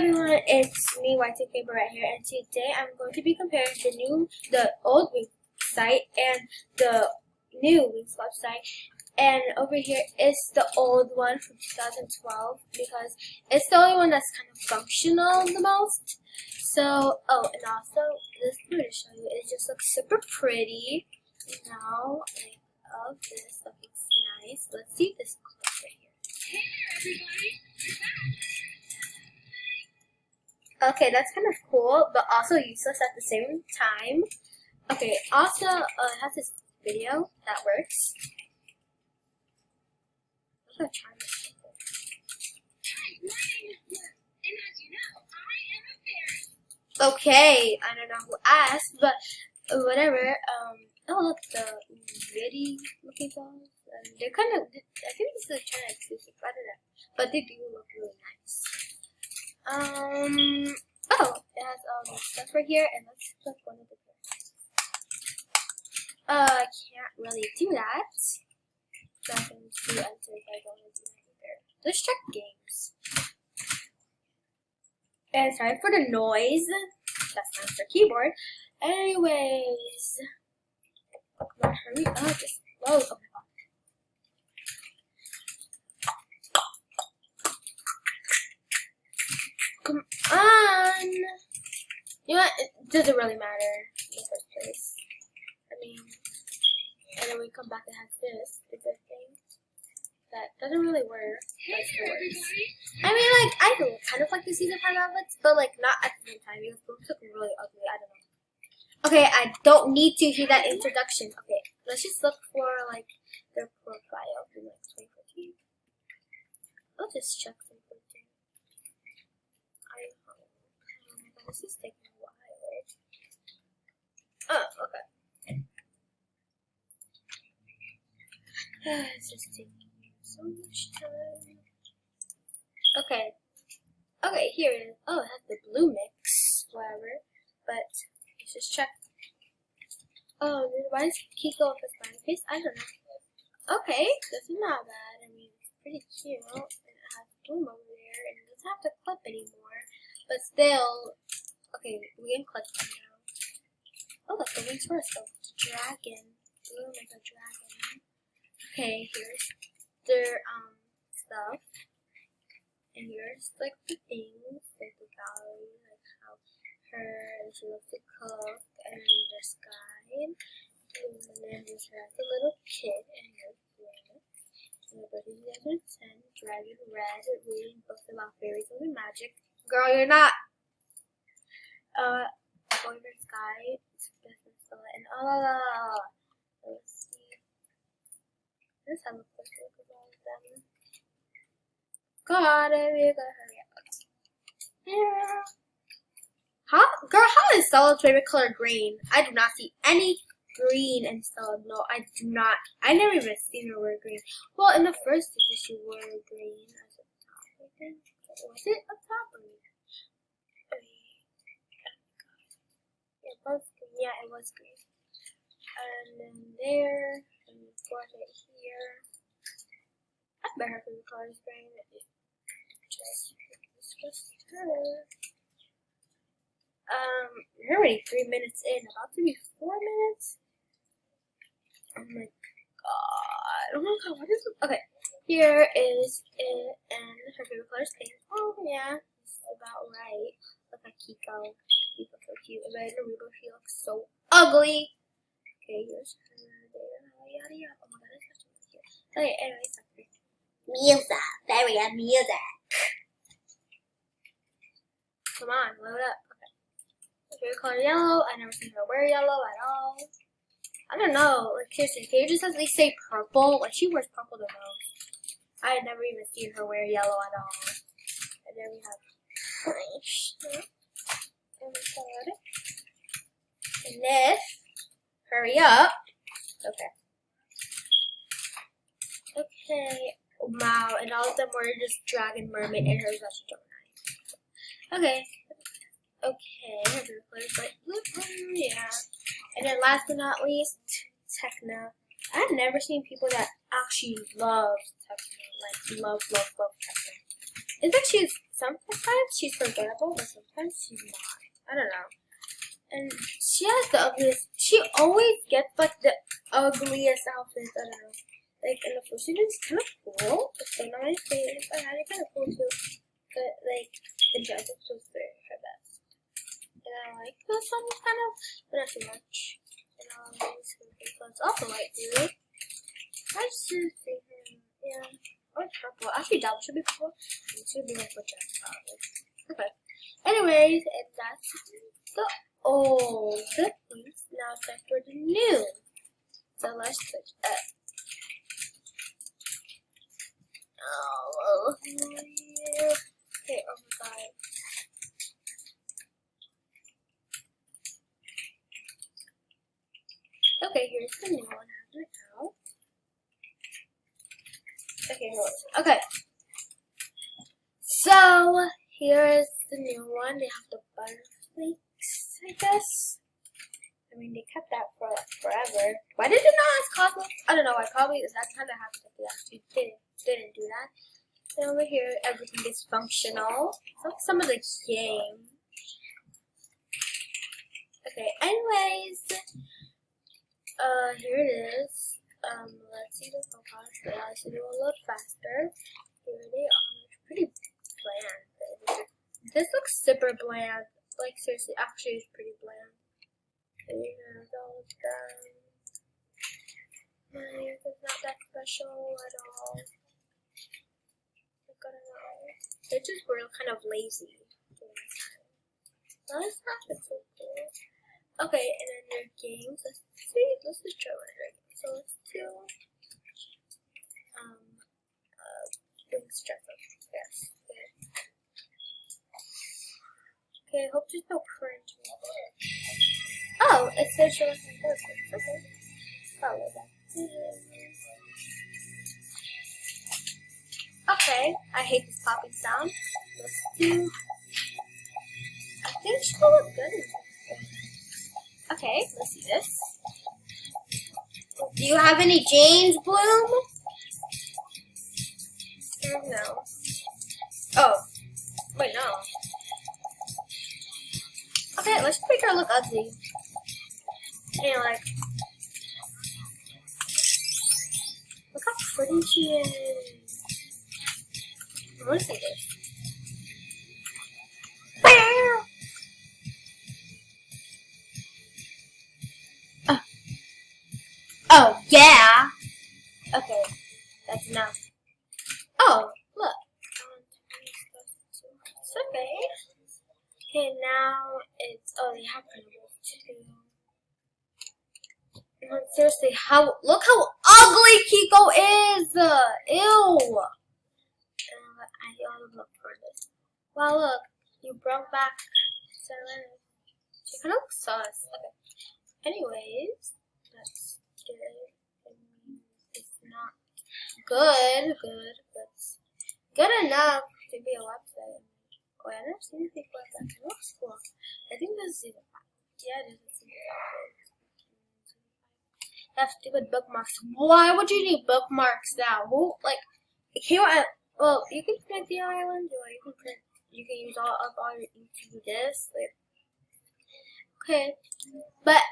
everyone, it's me, Y2K right here, and today I'm going to be comparing the old Winx site and the new Winx website. And over here is the old one from 2012 because it's the only one that's kind of functional the most. So, oh, and also this I'm going to show you. It just looks super pretty. Now, I love this. That looks nice. Let's see this closer here. Hey there, everybody! Okay, that's kind of cool, but also useless at the same time. Okay, also, it has this video that works. I'm gonna try this. Hi, my name is Blue, and as you know, I am a fairy. Okay, I don't know who asked, but whatever. Oh look, the Viddy looking dolls. They're kind of, I think this is a China exclusive, I don't know. But they do look really nice. Oh, it has all this stuff right here, and let's click one of the pictures. I can't really do that. Nothing to enter if I don't want to do that either. Let's check games. And sorry for the noise. That's not for keyboard. Anyways, come on, hurry up. Just load. Oh my god. Come on. You know what? It doesn't really matter in the first place. I mean, and then we come back and have this stupid thing that doesn't really work. But it works. I mean, like, I kind of like the season 5 outfits, but like not at the same time because those look really ugly. I don't know. Okay, I don't need to hear that introduction. Okay, let's just look for like their profile from like 2014. I'll just check something. This is taking a while. Oh, okay. It's just taking so much time. Okay. Okay, here it is. Oh, it has the blue mix, whatever. But let's just check. Oh, why is Kiko with a smiley face? I don't know. Okay, this is not bad. I mean, it's pretty cute. And it has bloom over there, and it doesn't have to clip anymore. But still, okay, we can click them now. Oh, look, the wings first. Oh, dragon. Bloom is a dragon. Okay, here's their stuff. And here's like the things, like the gallery, like how she loves to cook, and then there's Sky, and then there's her as a little kid, and here's Winx. And the birthday 2010, Dragon Red, reading books about fairies and magic. Girl, you're not. Boyfriend Sky, and let's see. Let's have a quick look at all of them. God, we gotta hurry up. Yeah. How is Stella's favorite color green? I do not see any green in Stella. No, I do not. I never even seen her wear green. Well, in the first issue, she wore green as a top, I think. Was it a top or yeah, it was green. And then there, and of course right here. I bet her favorite color is green. It's just her. We're already 3 minutes in, about to be 4 minutes. Oh my god. Oh my god, what is it? Okay, here is it, and her favorite color is pink. Oh yeah, it's about right. Look at Kiko. Kiko's so cute. And then Naruto, she looks so ugly. Okay, here's her there. Yada yada. Oh my god, that's such a cute. Okay, anyways, music. Very music. Come on, load up. Okay. Her favorite color yellow. I never seen her wear yellow at all. I don't know. Like seriously, can you just at least say purple? Like she wears purple the most. I had never even seen her wear yellow at all. And then we have orange. And this, hurry up. Okay. Okay. Wow, and all of them were just dragon, mermaid, and hers was Gemini. Okay. Okay, yeah. And then last but not least, Techno. I've never seen people that actually love Techno. Like love Techno. It's actually sometimes she's forgettable, but sometimes she's not. I don't know. And she has the ugliest. She always gets like the ugliest outfits. I don't know. Like in the first season, it's kind of cool. It's so nice. It's kind of cool too. But like the judges was her best. And I like those songs kind of, but not too much. And it's also light blue. I just see her. Yeah. Or purple. Actually, that should be purple. It should be like what okay. Anyways, and that's the old things. Now it's time for the new. So let's switch up. Oh, yeah. Okay, oh my god. Okay, here's the new one. I have it out. Okay, okay. So here's the new one. They have the butterflakes, I guess. I mean, they kept that for like forever. Why did it not ask Cosmo? I don't know why. Probably that kind of happened if they actually didn't do that. And over here, everything is functional. Like some of the game. Okay. Anyways, here it is. Let's see the photos. Let's do a little faster. Here they are. Pretty bland. This looks super bland. Like seriously, actually, it's pretty bland. Here's all of them. It's not that special at all. They're just real kind of lazy. Let's have it so cool. Okay, and then their games. Let's see. Let's just try one of their games. So let's do winx dress up. Yes. Okay, I hope there's no cringe. Oh, it says show us my characters. Okay. Follow that. Okay, I hate this popping sound. Let's do. I think she'll look good in this. Okay, let's see this. Do you have any Jane's Bloom? No. Oh, wait, no. Okay, let's make her look ugly. And like, look how pretty she is. I want to see this. Oh, yeah. Okay, that's enough. Oh, look. It's okay. Okay, now it's, oh, they have too. Seriously, look how ugly Kiko is! Ew! I look for this. Wow, look, you brought back Sarah. She kind of looks sus. Okay. Anyways, that's good. I mean, it's not good, but good enough to be a website. Oh, I never seen anything like that. It looks cool. I think this is season 5. Yeah, this is season 5. Have stupid bookmarks. Why would you need bookmarks now? Who, like, here, well, you can print the island, or you can use all your ink to do this. Like, okay, but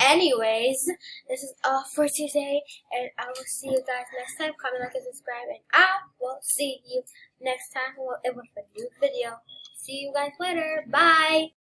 anyways, this is all for today, and I will see you guys next time. Comment, like, and subscribe, and I will see you next time with a new video. See you guys later. Bye.